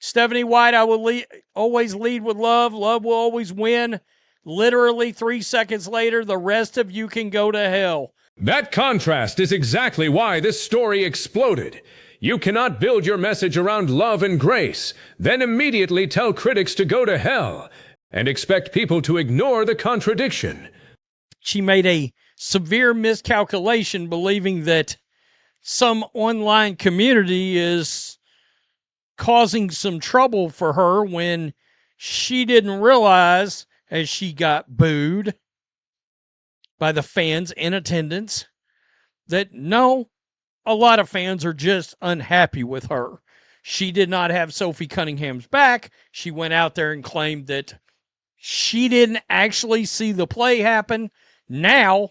Stephanie White, I will always lead with love. Love will always win. Literally 3 seconds later, the rest of you can go to hell. That contrast is exactly why this story exploded. You cannot build your message around love and grace, then immediately tell critics to go to hell, and expect people to ignore the contradiction. She made a severe miscalculation believing that some online community is causing some trouble for her when she didn't realize, as she got booed by the fans in attendance, that no, a lot of fans are just unhappy with her. She did not have Sophie Cunningham's back. She went out there and claimed that she didn't actually see the play happen. Now,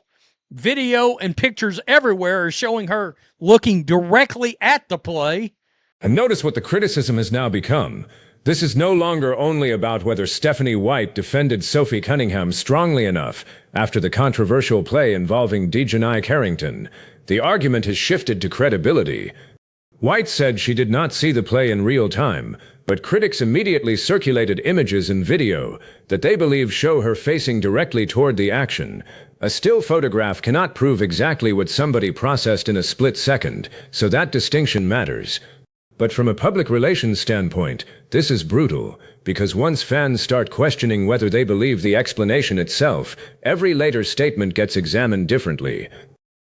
video and pictures everywhere are showing her looking directly at the play. And notice what the criticism has now become. This is no longer only about whether Stephanie White defended Sophie Cunningham strongly enough after the controversial play involving DiJonai Carrington. The argument has shifted to credibility. White said she did not see the play in real time, but critics immediately circulated images and video that they believe show her facing directly toward the action. A still photograph cannot prove exactly what somebody processed in a split second, so that distinction matters. But from a public relations standpoint, this is brutal, because once fans start questioning whether they believe the explanation itself, every later statement gets examined differently.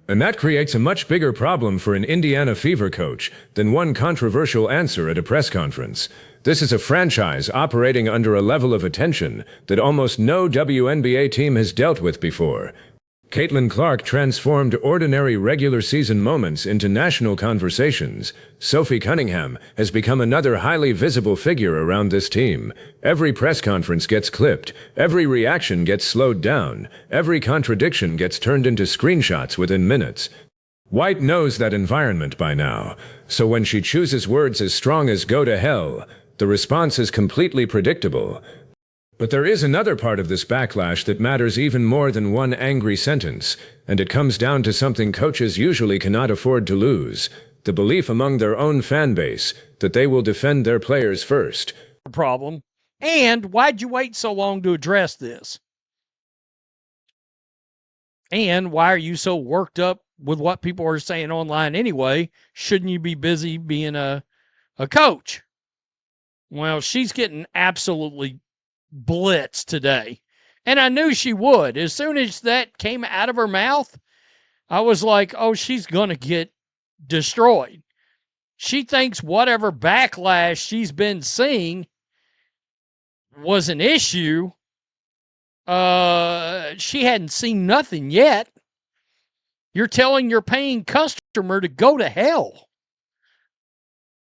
And that creates a much bigger problem for an Indiana Fever coach than one controversial answer at a press conference. This is a franchise operating under a level of attention that almost no WNBA team has dealt with before. Caitlin Clark transformed ordinary regular season moments into national conversations. Sophie Cunningham has become another highly visible figure around this team. Every press conference gets clipped. Every reaction gets slowed down. Every contradiction gets turned into screenshots within minutes. White knows that environment by now, so when she chooses words as strong as "go to hell," the response is completely predictable. But there is another part of this backlash that matters even more than one angry sentence, and it comes down to something coaches usually cannot afford to lose: the belief among their own fan base that they will defend their players first. Problem. And why'd you wait so long to address this? And why are you so worked up with what people are saying online anyway? Shouldn't you be busy being a coach? Well, she's getting absolutely blitz today, and I knew she would. As soon as that came out of her mouth, I was like, oh, she's gonna get destroyed. She thinks whatever backlash she's been seeing was an issue. She hadn't seen nothing yet. You're telling your paying customer to go to hell.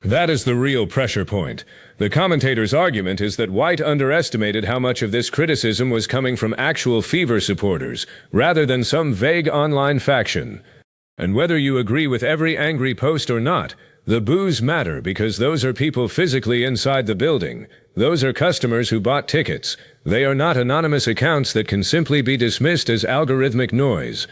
That is the real pressure point. The commentator's argument is that White underestimated how much of this criticism was coming from actual Fever supporters, rather than some vague online faction. And whether you agree with every angry post or not, the boos matter because those are people physically inside the building. Those are customers who bought tickets. They are not anonymous accounts that can simply be dismissed as algorithmic noise.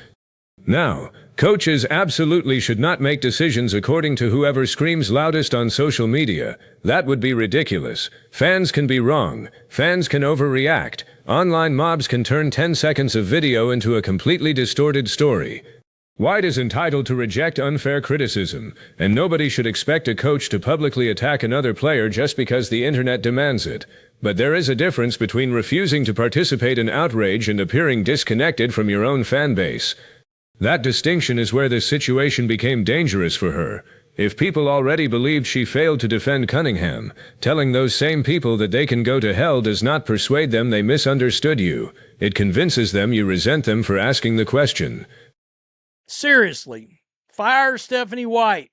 Now, coaches absolutely should not make decisions according to whoever screams loudest on social media. That would be ridiculous. Fans can be wrong. Fans can overreact. Online mobs can turn 10 seconds of video into a completely distorted story. White is entitled to reject unfair criticism, and nobody should expect a coach to publicly attack another player just because the internet demands it. But there is a difference between refusing to participate in outrage and appearing disconnected from your own fan base. That distinction is where this situation became dangerous for her. If people already believed she failed to defend Cunningham, telling those same people that they can go to hell does not persuade them they misunderstood you. It convinces them you resent them for asking the question. Seriously, fire Stephanie White.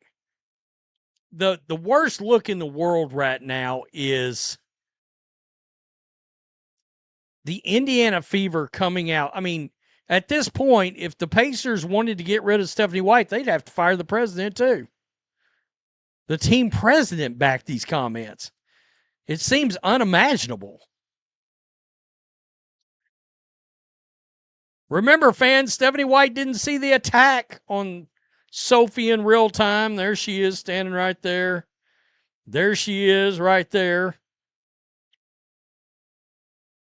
The worst look in the world right now is the Indiana Fever coming out. I mean, at this point, if the Pacers wanted to get rid of Stephanie White, they'd have to fire the president too. The team president backed these comments. It seems unimaginable. Remember, fans, Stephanie White didn't see the attack on Sophie in real time. There she is standing right there. There she is right there.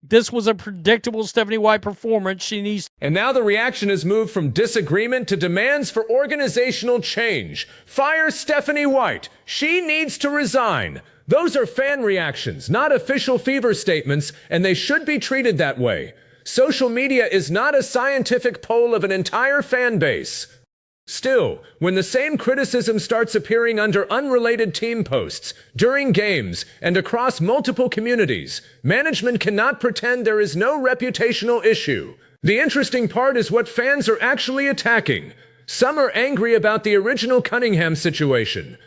This was a predictable Stephanie White performance. She needs. And now the reaction has moved from disagreement to demands for organizational change. Fire Stephanie White. She needs to resign. Those are fan reactions, not official fever statements, and they should be treated that way. Social media is not a scientific poll of an entire fan base. Still, when the same criticism starts appearing under unrelated team posts, during games, and across multiple communities, management cannot pretend there is no reputational issue. The interesting part is what fans are actually attacking. Some are angry about the original Cunningham situation.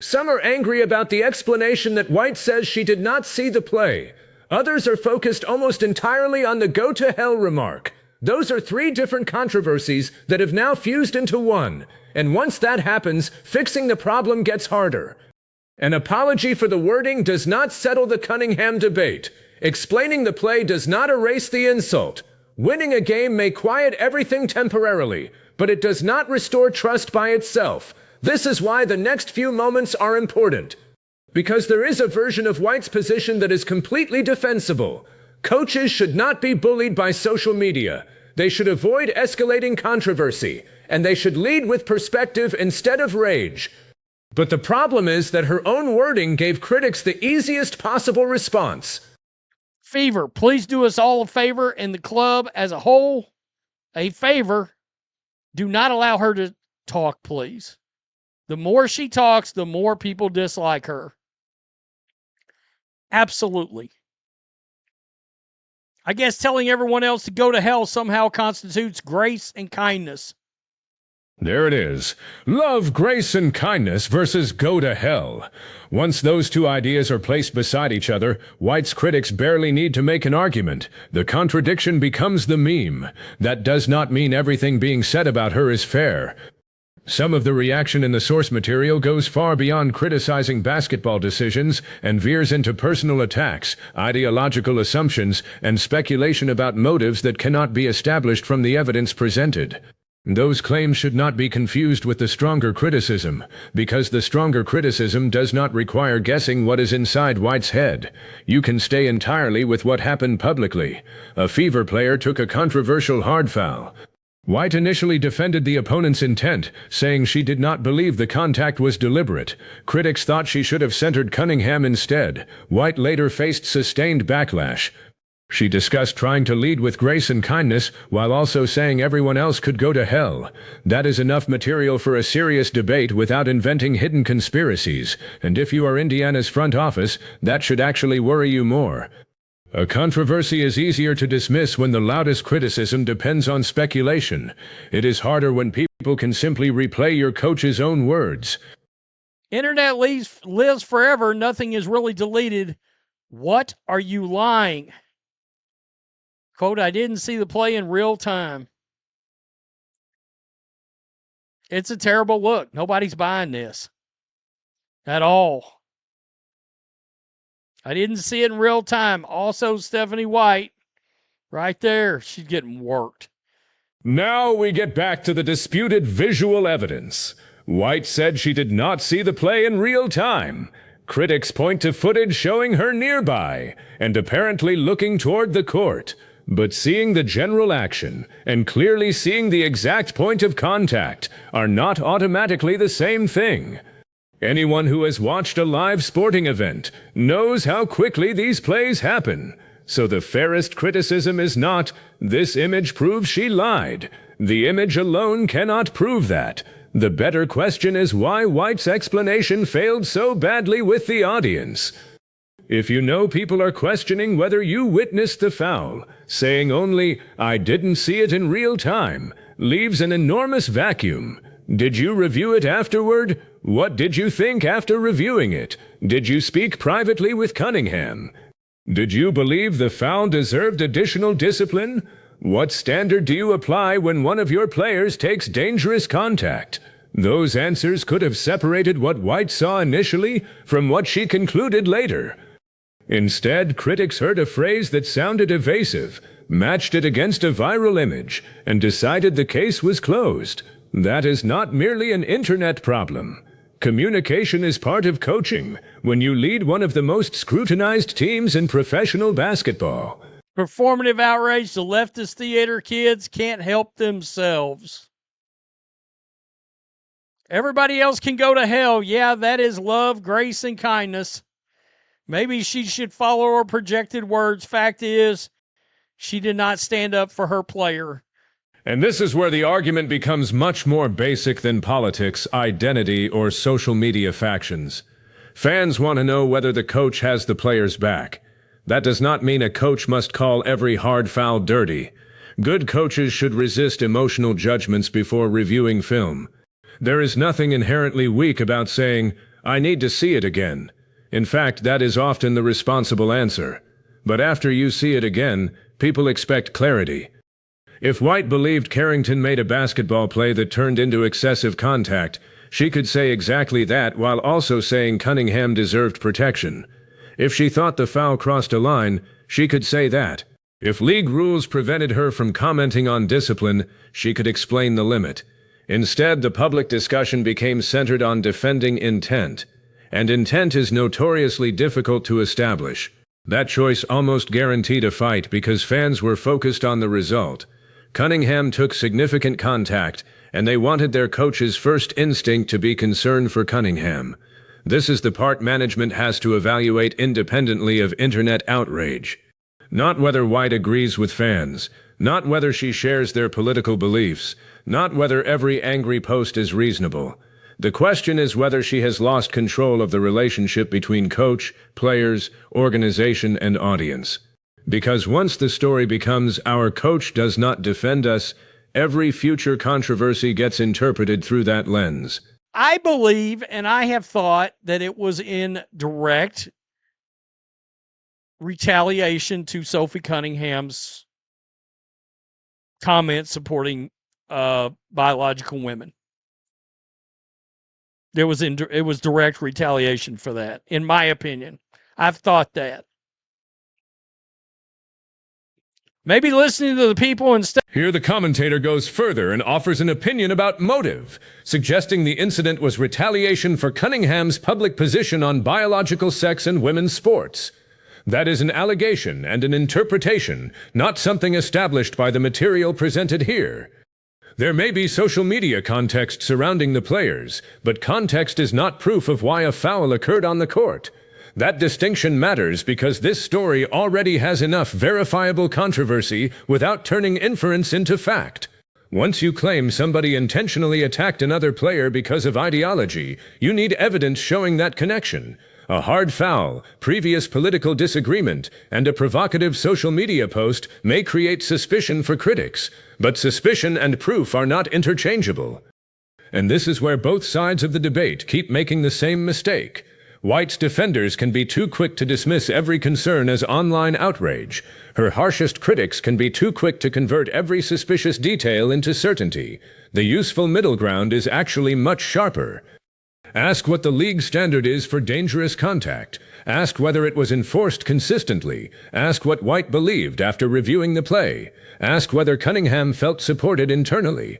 Some are angry about the explanation that White says she did not see the play. Others are focused almost entirely on the "go to hell" remark. Those are three different controversies that have now fused into one. And once that happens, fixing the problem gets harder. An apology for the wording does not settle the Cunningham debate. Explaining the play does not erase the insult. Winning a game may quiet everything temporarily, but it does not restore trust by itself. This is why the next few moments are important. Because there is a version of White's position that is completely defensible. Coaches should not be bullied by social media. They should avoid escalating controversy, and they should lead with perspective instead of rage. But the problem is that her own wording gave critics the easiest possible response. Fever, please do us all a favor, and the club as a whole a favor. Do not allow her to talk, please. The more she talks, the more people dislike her. Absolutely. I guess telling everyone else to go to hell somehow constitutes grace and kindness. There it is. Love, grace, and kindness versus go to hell. Once those two ideas are placed beside each other, White's critics barely need to make an argument. The contradiction becomes the meme. That does not mean everything being said about her is fair. Some of the reaction in the source material goes far beyond criticizing basketball decisions and veers into personal attacks, ideological assumptions, and speculation about motives that cannot be established from the evidence presented. Those claims should not be confused with the stronger criticism, because the stronger criticism does not require guessing what is inside White's head. You can stay entirely with what happened publicly. A Fever player took a controversial hard foul. White initially defended the opponent's intent, saying she did not believe the contact was deliberate. Critics thought she should have centered Cunningham instead. White later faced sustained backlash. She discussed trying to lead with grace and kindness while also saying everyone else could go to hell. That is enough material for a serious debate without inventing hidden conspiracies. And if you are Indiana's front office, that should actually worry you more. A controversy is easier to dismiss when the loudest criticism depends on speculation. It is harder when people can simply replay your coach's own words. Internet lives forever. Nothing is really deleted. What are you lying? Quote, I didn't see the play in real time. It's a terrible look. Nobody's buying this at all. I didn't see it in real time. Also, Stephanie White, right there, she's getting worked. Now we get back to the disputed visual evidence. White said she did not see the play in real time. Critics point to footage showing her nearby and apparently looking toward the court. But seeing the general action and clearly seeing the exact point of contact are not automatically the same thing. Anyone who has watched a live sporting event knows how quickly these plays happen. So the fairest criticism is not, this image proves she lied. The image alone cannot prove that. The better question is why White's explanation failed so badly with the audience. If you know people are questioning whether you witnessed the foul, saying only, I didn't see it in real time, leaves an enormous vacuum. Did you review it afterward? What did you think after reviewing it? Did you speak privately with Cunningham? Did you believe the foul deserved additional discipline? What standard do you apply when one of your players takes dangerous contact? Those answers could have separated what White saw initially from what she concluded later. Instead, critics heard a phrase that sounded evasive, matched it against a viral image, and decided the case was closed. That is not merely an internet problem. Communication is part of coaching when you lead one of the most scrutinized teams in professional basketball. Performative outrage, the leftist theater kids can't help themselves. Everybody else can go to hell. Yeah, that is love, grace, and kindness. Maybe she should follow her projected words. Fact is, she did not stand up for her player. And this is where the argument becomes much more basic than politics, identity, or social media factions. Fans want to know whether the coach has the players back. That does not mean a coach must call every hard foul dirty. Good coaches should resist emotional judgments before reviewing film. There is nothing inherently weak about saying, "I need to see it again." In fact, that is often the responsible answer. But after you see it again, people expect clarity. If White believed Carrington made a basketball play that turned into excessive contact, she could say exactly that while also saying Cunningham deserved protection. If she thought the foul crossed a line, she could say that. If league rules prevented her from commenting on discipline, she could explain the limit. Instead, the public discussion became centered on defending intent. And intent is notoriously difficult to establish. That choice almost guaranteed a fight because fans were focused on the result. Cunningham took significant contact, and they wanted their coach's first instinct to be concern for Cunningham. This is the part management has to evaluate independently of internet outrage. Not whether White agrees with fans, not whether she shares their political beliefs, not whether every angry post is reasonable. The question is whether she has lost control of the relationship between coach, players, organization, and audience. Because once the story becomes "our coach does not defend us," every future controversy gets interpreted through that lens. I believe, and I have thought, that it was in direct retaliation to Sophie Cunningham's comments supporting biological women. It was direct retaliation for that, in my opinion. I've thought that. Maybe listening to the people instead. Here the commentator goes further and offers an opinion about motive, suggesting the incident was retaliation for Cunningham's public position on biological sex and women's sports. That is an allegation and an interpretation, not something established by the material presented here. There may be social media context surrounding the players, but context is not proof of why a foul occurred on the court. That distinction matters because this story already has enough verifiable controversy without turning inference into fact. Once you claim somebody intentionally attacked another player because of ideology, you need evidence showing that connection. A hard foul, previous political disagreement, and a provocative social media post may create suspicion for critics, but suspicion and proof are not interchangeable. And this is where both sides of the debate keep making the same mistake. White's defenders can be too quick to dismiss every concern as online outrage. Her harshest critics can be too quick to convert every suspicious detail into certainty. The useful middle ground is actually much sharper. Ask what the league standard is for dangerous contact. Ask whether it was enforced consistently. Ask what White believed after reviewing the play. Ask whether Cunningham felt supported internally.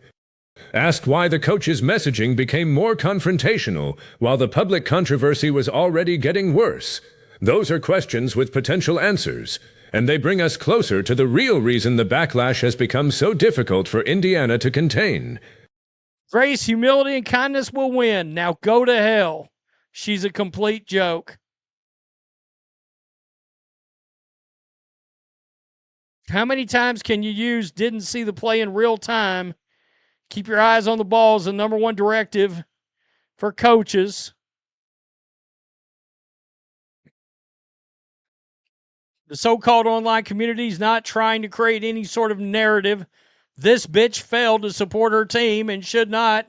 Ask why the coach's messaging became more confrontational while the public controversy was already getting worse. Those are questions with potential answers, and they bring us closer to the real reason the backlash has become so difficult for Indiana to contain. Grace, humility, and kindness will win. Now go to hell. She's a complete joke. How many times can you use "didn't see the play in real time"? Keep your eyes on the ball is the number one directive for coaches. The so-called online community is not trying to create any sort of narrative. This bitch failed to support her team and should not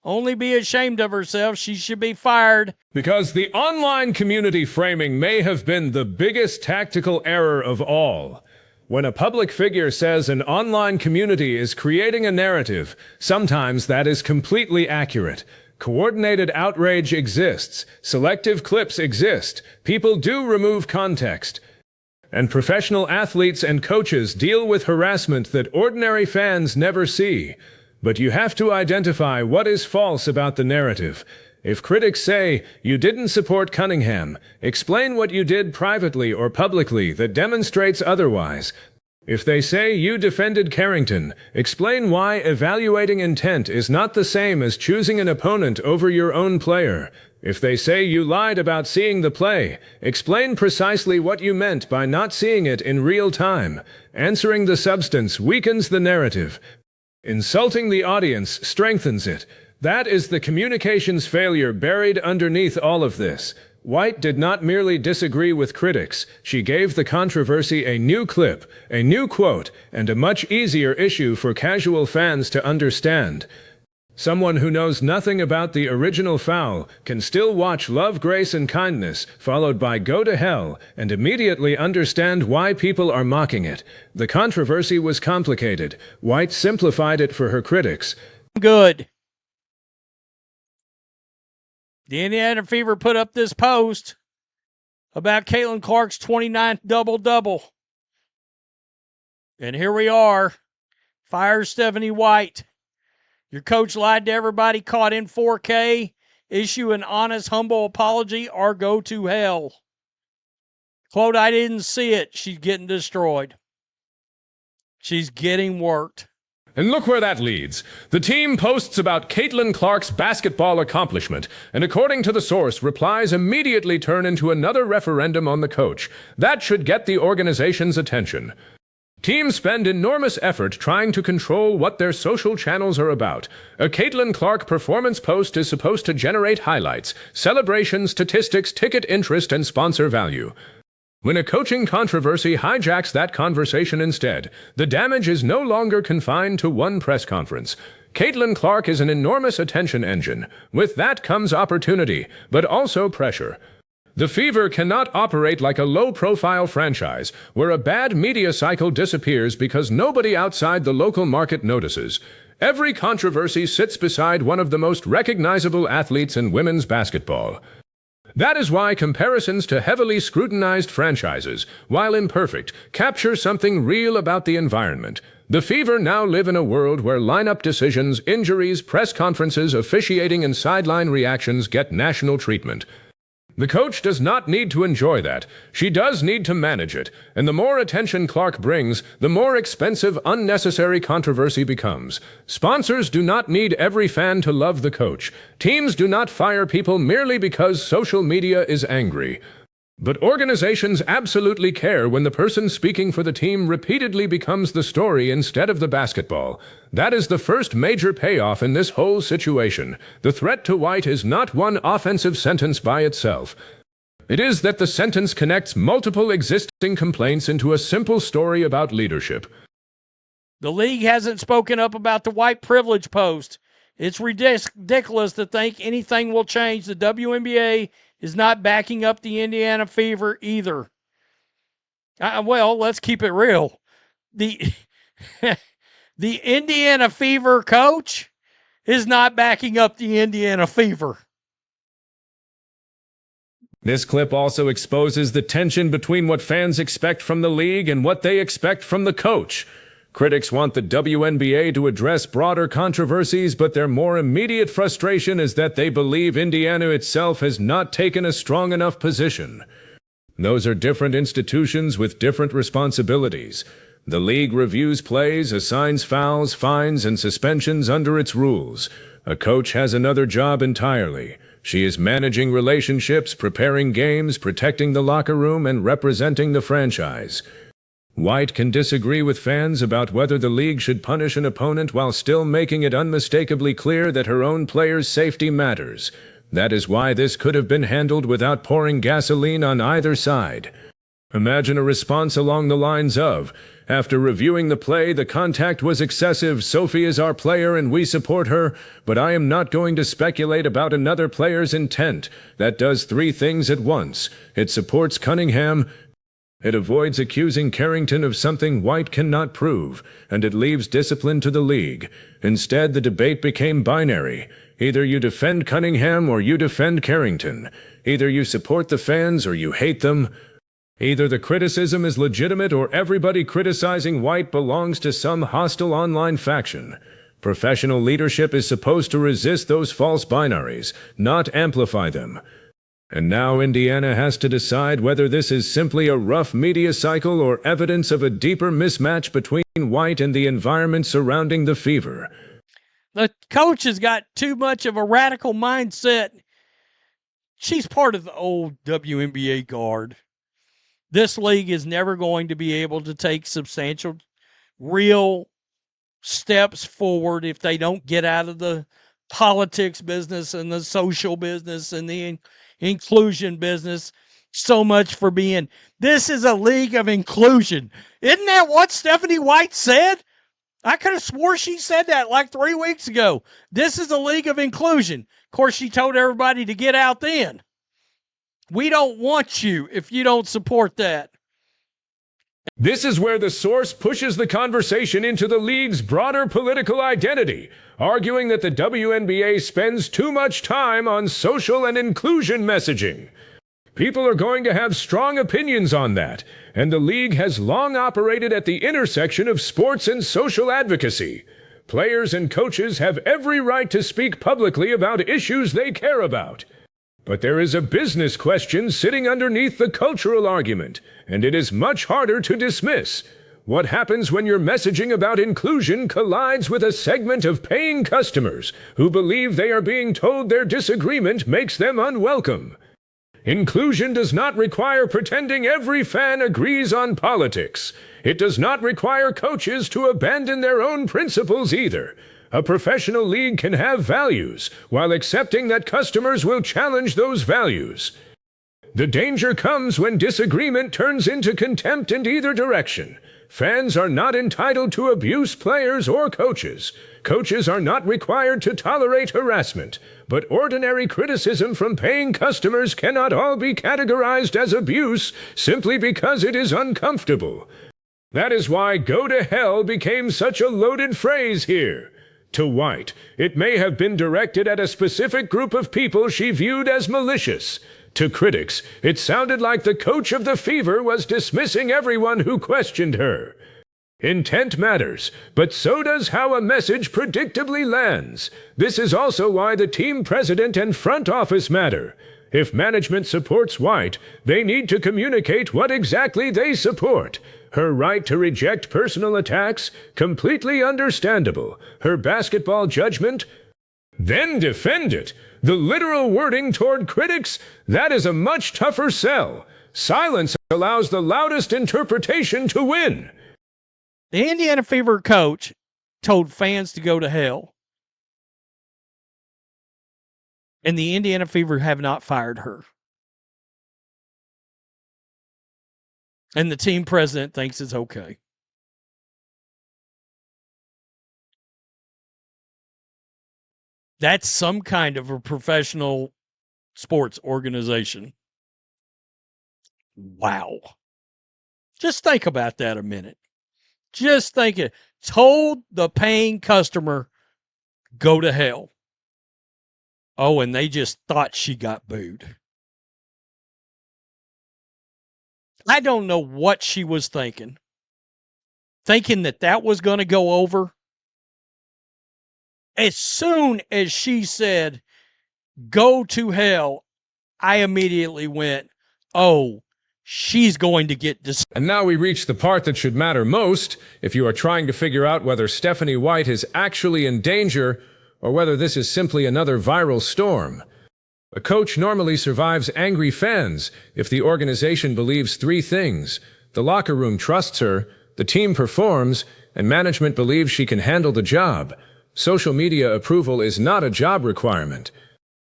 only be ashamed of herself. She should be fired. Because the online community framing may have been the biggest tactical error of all. When a public figure says an online community is creating a narrative, sometimes that is completely accurate. Coordinated outrage exists. Selective clips exist. People do remove context. And professional athletes and coaches deal with harassment that ordinary fans never see. But you have to identify what is false about the narrative. If critics say, you didn't support Cunningham, explain what you did privately or publicly that demonstrates otherwise. If they say you defended Carrington, explain why evaluating intent is not the same as choosing an opponent over your own player. If they say you lied about seeing the play, explain precisely what you meant by not seeing it in real time. Answering the substance weakens the narrative. Insulting the audience strengthens it. That is the communications failure buried underneath all of this. White did not merely disagree with critics. She gave the controversy a new clip, a new quote, and a much easier issue for casual fans to understand. Someone who knows nothing about the original foul can still watch Love, Grace, and Kindness, followed by Go to Hell, and immediately understand why people are mocking it. The controversy was complicated. White simplified it for her critics. Good. The Indiana Fever put up this post about Caitlin Clark's 29th double-double. And here we are. Fire Stephanie White. Your coach lied to everybody, caught in 4K. Issue an honest, humble apology or go to hell. Quote, I didn't see it. She's getting destroyed. She's getting worked. And look where that leads. The team posts about Caitlin Clark's basketball accomplishment, and according to the source, replies immediately turn into another referendum on the coach. That should get the organization's attention. Teams spend enormous effort trying to control what their social channels are about. A Caitlin Clark performance post is supposed to generate highlights, celebration, statistics, ticket interest, and sponsor value. When a coaching controversy hijacks that conversation instead, the damage is no longer confined to one press conference. Caitlin Clark is an enormous attention engine. With that comes opportunity, but also pressure. The Fever cannot operate like a low-profile franchise, where a bad media cycle disappears because nobody outside the local market notices. Every controversy sits beside one of the most recognizable athletes in women's basketball. That is why comparisons to heavily scrutinized franchises, while imperfect, capture something real about the environment. The Fever now live in a world where lineup decisions, injuries, press conferences, officiating, and sideline reactions get national treatment. The coach does not need to enjoy that. She does need to manage it, and the more attention Clark brings, the more expensive, unnecessary controversy becomes. Sponsors do not need every fan to love the coach. Teams do not fire people merely because social media is angry. But organizations absolutely care when the person speaking for the team repeatedly becomes the story instead of the basketball. That is the first major payoff in this whole situation. The threat to White is not one offensive sentence by itself. It is that the sentence connects multiple existing complaints into a simple story about leadership. The league hasn't spoken up about the white privilege post. It's ridiculous to think anything will change. The WNBA is not backing up the Indiana Fever either. Well, let's keep it real. The Indiana Fever coach is not backing up the Indiana Fever. This clip also exposes the tension between what fans expect from the league and what they expect from the coach. Critics want the WNBA to address broader controversies, but their more immediate frustration is that they believe Indiana itself has not taken a strong enough position. Those are different institutions with different responsibilities. The league reviews plays, assigns fouls, fines, and suspensions under its rules. A coach has another job entirely. She is managing relationships, preparing games, protecting the locker room, and representing the franchise. White can disagree with fans about whether the league should punish an opponent while still making it unmistakably clear that her own players' safety matters. That is why this could have been handled without pouring gasoline on either side. Imagine a response along the lines of, after reviewing the play, the contact was excessive, Sophie is our player and we support her, but I am not going to speculate about another player's intent. That does three things at once. It supports Cunningham, it avoids accusing Carrington of something White cannot prove, and it leaves discipline to the league. Instead, the debate became binary. Either you defend Cunningham or you defend Carrington. Either you support the fans or you hate them. Either the criticism is legitimate or everybody criticizing White belongs to some hostile online faction. Professional leadership is supposed to resist those false binaries, not amplify them. And now Indiana has to decide whether this is simply a rough media cycle or evidence of a deeper mismatch between White and the environment surrounding the Fever. The coach has got too much of a radical mindset. She's part of the old WNBA guard. This league is never going to be able to take substantial, real steps forward if they don't get out of the politics business and the social business and the inclusion business. So much for being, this is a league of inclusion. Isn't that what Stephanie White said? I could have swore she said that like 3 weeks ago. This is a league of inclusion. Of course, she told everybody to get out then. We don't want you if you don't support that. This is where the source pushes the conversation into the league's broader political identity, arguing that the WNBA spends too much time on social and inclusion messaging. People are going to have strong opinions on that, and the league has long operated at the intersection of sports and social advocacy. Players and coaches have every right to speak publicly about issues they care about. But there is a business question sitting underneath the cultural argument, and it is much harder to dismiss. What happens when your messaging about inclusion collides with a segment of paying customers who believe they are being told their disagreement makes them unwelcome? Inclusion does not require pretending every fan agrees on politics. It does not require coaches to abandon their own principles either. A professional league can have values while accepting that customers will challenge those values. The danger comes when disagreement turns into contempt in either direction. Fans are not entitled to abuse players or coaches. Coaches are not required to tolerate harassment. But ordinary criticism from paying customers cannot all be categorized as abuse simply because it is uncomfortable. That is why "go to hell" became such a loaded phrase here. To White, it may have been directed at a specific group of people she viewed as malicious. To critics, it sounded like the coach of the Fever was dismissing everyone who questioned her. Intent matters, but so does how a message predictably lands. This is also why the team president and front office matter. If management supports White, they need to communicate what exactly they support. Her right to reject personal attacks, completely understandable. Her basketball judgment, then defend it. The literal wording toward critics, that is a much tougher sell. Silence allows the loudest interpretation to win. The Indiana Fever coach told fans to go to hell. And the Indiana Fever have not fired her. And the team president thinks it's okay. That's some kind of a professional sports organization. Wow. Just think about that a minute. Just think it. Told the paying customer, go to hell. Oh, and they just thought she got booed. I don't know what she was thinking. Thinking that that was going to go over. As soon as she said, go to hell, I immediately went, oh, she's going to get dis. And now we reach the part that should matter most if you are trying to figure out whether Stephanie White is actually in danger or whether this is simply another viral storm. A coach normally survives angry fans if the organization believes three things: the locker room trusts her, the team performs, and management believes she can handle the job. Social media approval is not a job requirement.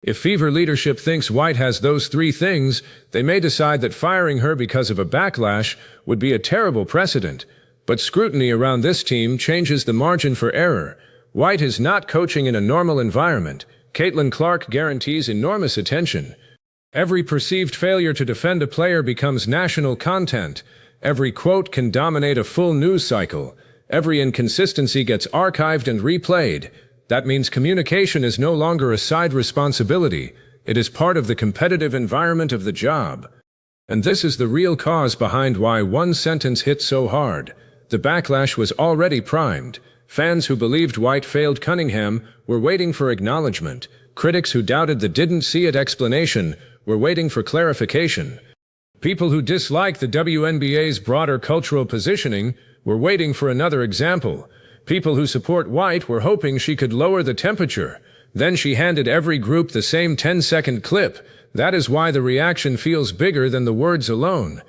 If Fever leadership thinks White has those three things, they may decide that firing her because of a backlash would be a terrible precedent. But scrutiny around this team changes the margin for error. White is not coaching in a normal environment. Caitlin Clark guarantees enormous attention. Every perceived failure to defend a player becomes national content. Every quote can dominate a full news cycle. Every inconsistency gets archived and replayed. That means communication is no longer a side responsibility. It is part of the competitive environment of the job. And this is the real cause behind why one sentence hit so hard. The backlash was already primed. Fans who believed White failed Cunningham were waiting for acknowledgement. Critics who doubted the didn't see it explanation were waiting for clarification. People who disliked the WNBA's broader cultural positioning were waiting for another example. People who support White were hoping she could lower the temperature. Then she handed every group the same 10-second clip. That is why the reaction feels bigger than the words alone.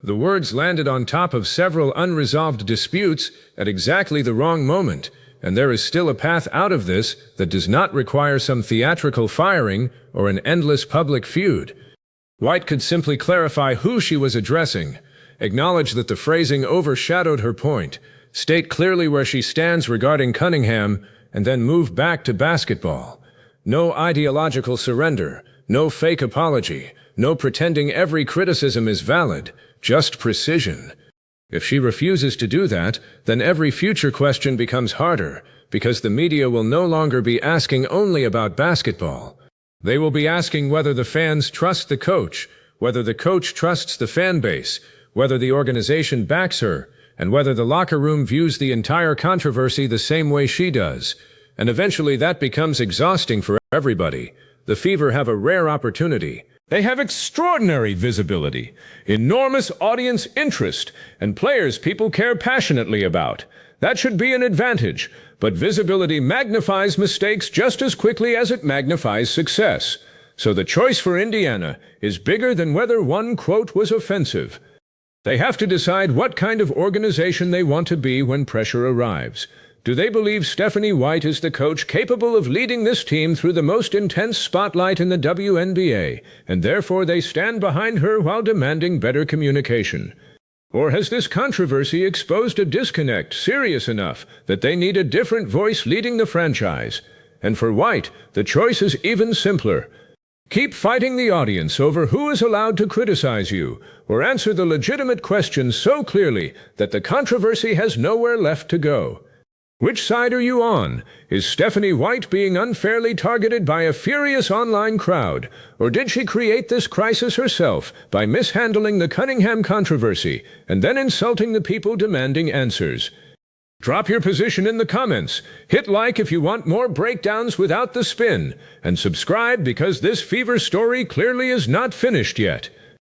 The words landed on top of several unresolved disputes at exactly the wrong moment, and there is still a path out of this that does not require some theatrical firing or an endless public feud. White could simply clarify who she was addressing, acknowledge that the phrasing overshadowed her point, state clearly where she stands regarding Cunningham, and then move back to basketball. No ideological surrender, no fake apology, no pretending every criticism is valid, just precision. If she refuses to do that, then every future question becomes harder, because the media will no longer be asking only about basketball. They will be asking whether the fans trust the coach, whether the coach trusts the fan base, whether the organization backs her, and whether the locker room views the entire controversy the same way she does. And eventually that becomes exhausting for everybody. The Fever have a rare opportunity. They have extraordinary visibility, enormous audience interest, and players people care passionately about. That should be an advantage, but visibility magnifies mistakes just as quickly as it magnifies success. So the choice for Indiana is bigger than whether one quote was offensive. They have to decide what kind of organization they want to be when pressure arrives. Do they believe Stephanie White is the coach capable of leading this team through the most intense spotlight in the WNBA, and therefore they stand behind her while demanding better communication? Or has this controversy exposed a disconnect serious enough that they need a different voice leading the franchise? And for White, the choice is even simpler. Keep fighting the audience over who is allowed to criticize you, or answer the legitimate questions so clearly that the controversy has nowhere left to go. Which side are you on? Is Stephanie White being unfairly targeted by a furious online crowd, or did she create this crisis herself by mishandling the Cunningham controversy and then insulting the people demanding answers? Drop your position in the comments, hit like if you want more breakdowns without the spin, and subscribe because this Fever story clearly is not finished yet.